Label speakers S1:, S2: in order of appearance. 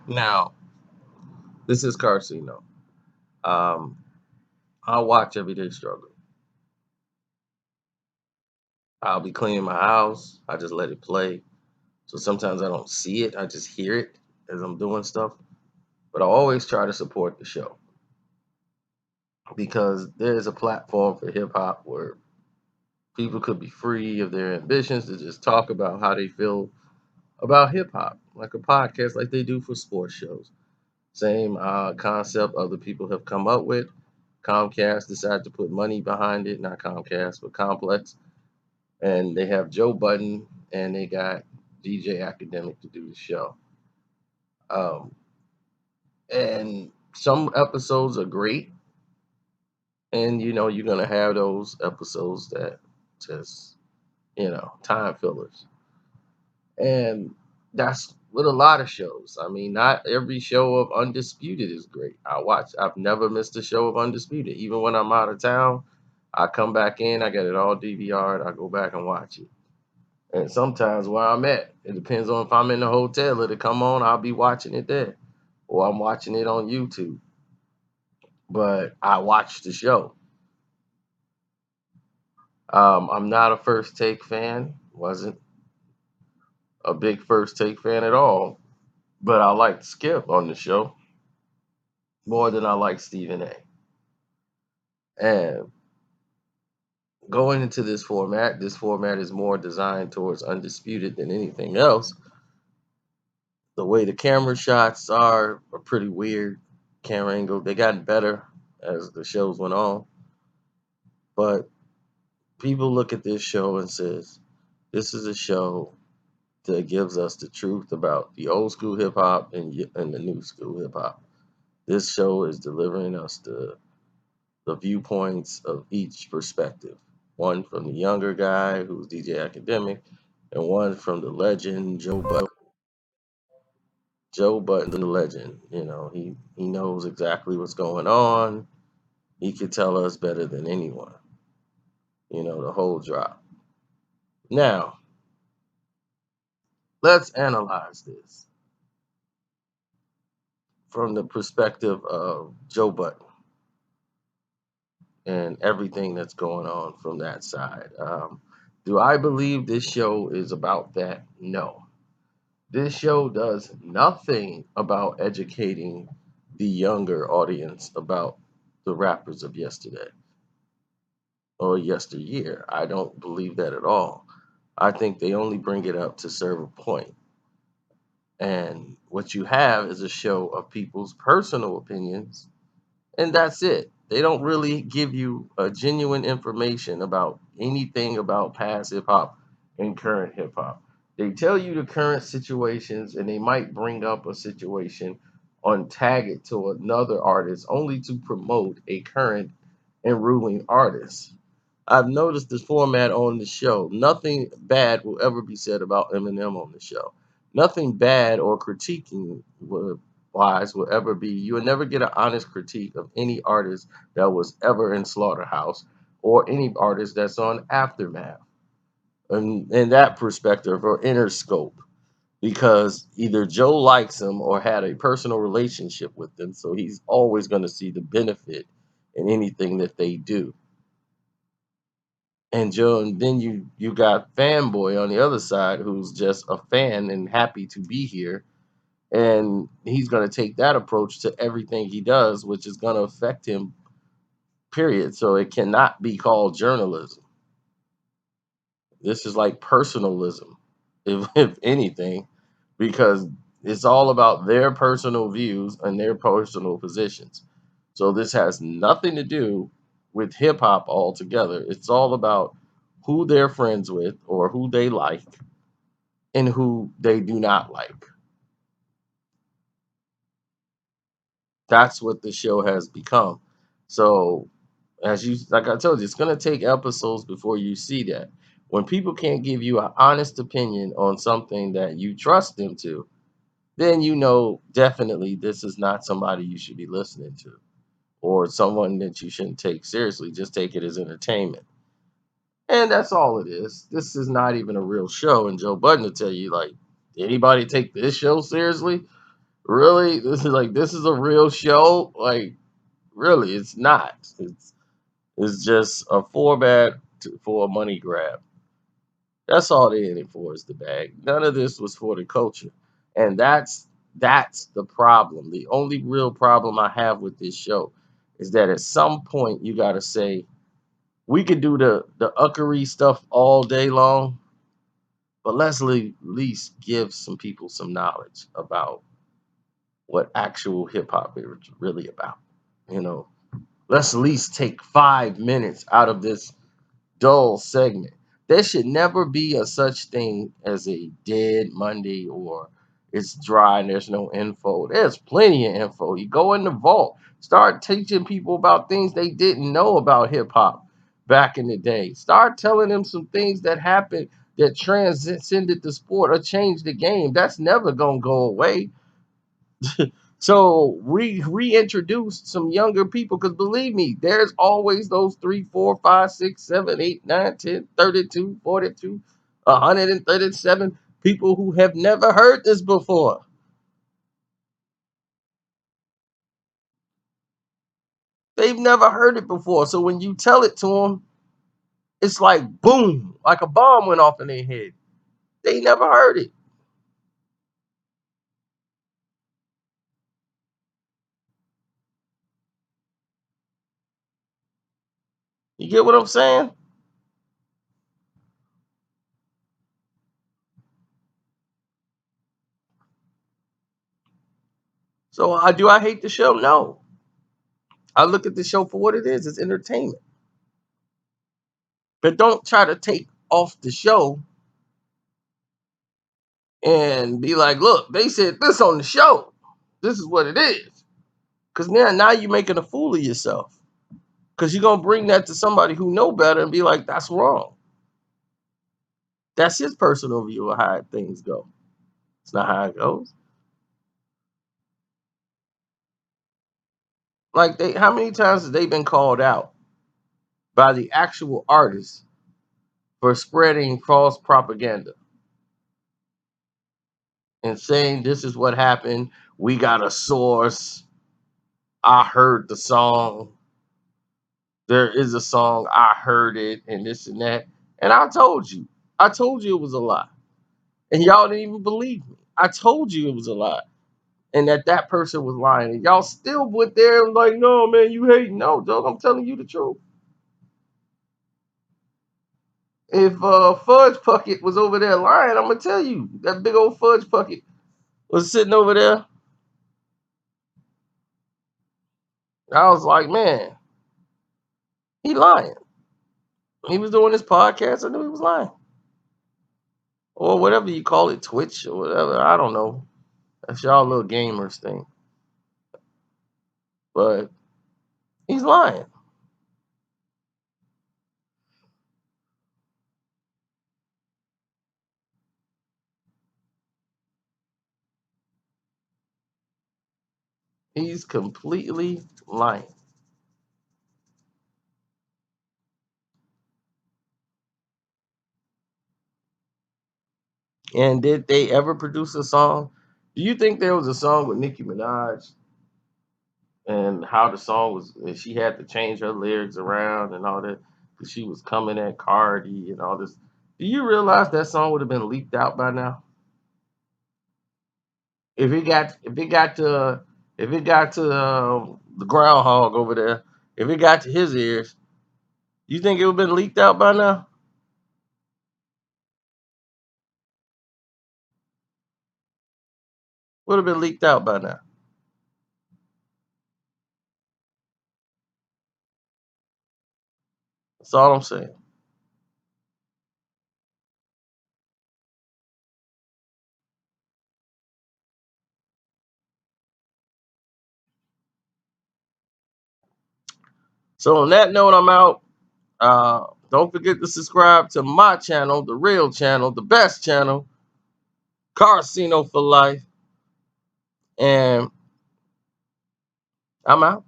S1: Now, this is Carcino. Um, I watch Everyday Struggle. I'll be cleaning my house. I just let it play. So sometimes I don't see it. I just hear it as I'm doing stuff. But I always try to support the show because there's a platform for hip hop where people could be free of their ambitions to just talk about how they feel about hip hop, like a podcast, like they do for sports shows. Same concept other people have come up with. Comcast decided to put money behind it, not Comcast, but Complex. And they have Joe Budden and they got DJ Academic to do the show. Um, and some episodes are great, and you're gonna have those episodes that just time fillers, and that's with a lot of shows. I mean, not every show of Undisputed is great. I've never missed a show of Undisputed, even when I'm out of town. I come back in, I get it all DVR'd, I go back and watch it. And sometimes where I'm at, it depends on if I'm in the hotel, it'll come on, I'll be watching it there. Or I'm watching it on YouTube. But I watch the show. I'm not a First Take fan. Wasn't a big First Take fan at all. But I liked Skip on the show more than I like Stephen A. And going into this format is more designed towards Undisputed than anything else. The way the camera shots are pretty weird. Camera angle, they got better as the shows went on. But people look at this show and says, this is a show that gives us the truth about the old school hip hop and the new school hip hop. This show is delivering us the viewpoints of each perspective. One from the younger guy who's DJ Academic, and one from the legend Joe Budden. Joe Budden, the legend. He knows exactly what's going on. He could tell us better than anyone. The whole drop. Now, let's analyze this from the perspective of Joe Budden and everything that's going on from that side. Do I believe this show is about that? No. This show does nothing about educating the younger audience about the rappers of yesterday or yesteryear. I don't believe that at all. I think they only bring it up to serve a point. And what you have is a show of people's personal opinions, and that's it. They don't really give you a genuine information about anything about past hip hop and current hip hop. They tell you the current situations, and they might bring up a situation on tag it to another artist only to promote a current and ruling artist. I've noticed this format on the show. Nothing bad will ever be said about Eminem on the show. Nothing bad or wise will ever be. You will never get an honest critique of any artist that was ever in Slaughterhouse or any artist that's on Aftermath. And in that perspective or Interscope, because either Joe likes him or had a personal relationship with them, so he's always going to see the benefit in anything that they do. And Joe, and then you got fanboy on the other side who's just a fan and happy to be here, and he's going to take that approach to everything he does, which is going to affect him. Period. So it cannot be called journalism. This is like personalism, if anything, because it's all about their personal views and their personal positions. So this has nothing to do with hip hop altogether. It's all about who they're friends with or who they like and who they do not like. That's what the show has become. So, as you like I told you, it's gonna take episodes before you see that. When people can't give you an honest opinion on something that you trust them to, then definitely this is not somebody you should be listening to or someone that you shouldn't take seriously. Just take it as entertainment. And that's all it is. This is not even a real show. And Joe Budden will tell you, like, anybody take this show seriously? Really? This is a real show? Like, really, it's not. It's just a format for a money grab. That's all they're in it for is the bag. None of this was for the culture. And that's the problem. The only real problem I have with this show is that at some point you gotta say, we could do the uckery stuff all day long, but let's least give some people some knowledge about what actual hip hop is really about. You know, let's at least take 5 minutes out of this dull segment. There should never be a such thing as a dead Monday or it's dry and there's no info. There's plenty of info. You go in the vault, start teaching people about things they didn't know about hip hop back in the day. Start telling them some things that happened that transcended the sport or changed the game. That's never gonna go away. So reintroduce some younger people because believe me, there's always those 3, 4, 5, 6, 7, 8, 9, 10, 32, 42, 137 people who have never heard this before. They've never heard it before. So when you tell it to them, it's like boom, like a bomb went off in their head. They never heard it. You get what I'm saying? So I hate the show? No. I look at the show for what it is. It's entertainment. But don't try to take off the show and be like, look, they said this on the show. This is what it is. Because now you're making a fool of yourself. Because you're going to bring that to somebody who know better and be like, that's wrong. That's his personal view of how things go. It's not how it goes. Like how many times have they been called out by the actual artists for spreading false propaganda and saying this is what happened? We got a source. I heard the song. There is a song, I heard it, and this and that. And I told you it was a lie. And y'all didn't even believe me. I told you it was a lie. And that person was lying. And y'all still went there and like, no, man, you hate. No, dog, I'm telling you the truth. If Fudge Puckett was over there lying, I'm gonna tell you that big old Fudge Puckett was sitting over there. I was like, man, he lying. He was doing this podcast. I knew he was lying, or whatever you call it, Twitch or whatever. I don't know. That's y'all little gamers thing. But he's lying. He's completely lying. And did they ever produce a song? Do you think there was a song with Nicki Minaj and how the song was, and she had to change her lyrics around and all that because she was coming at Cardi and all this? Do you realize that song would have been leaked out by now? If it got to the groundhog over there, if it got to his ears, you think it would have been leaked out by now? Would have been leaked out by now. That's all I'm saying. So on that note, I'm out. Don't forget to subscribe to my channel, the real channel, the best channel, Carcino for Life. And I'm out.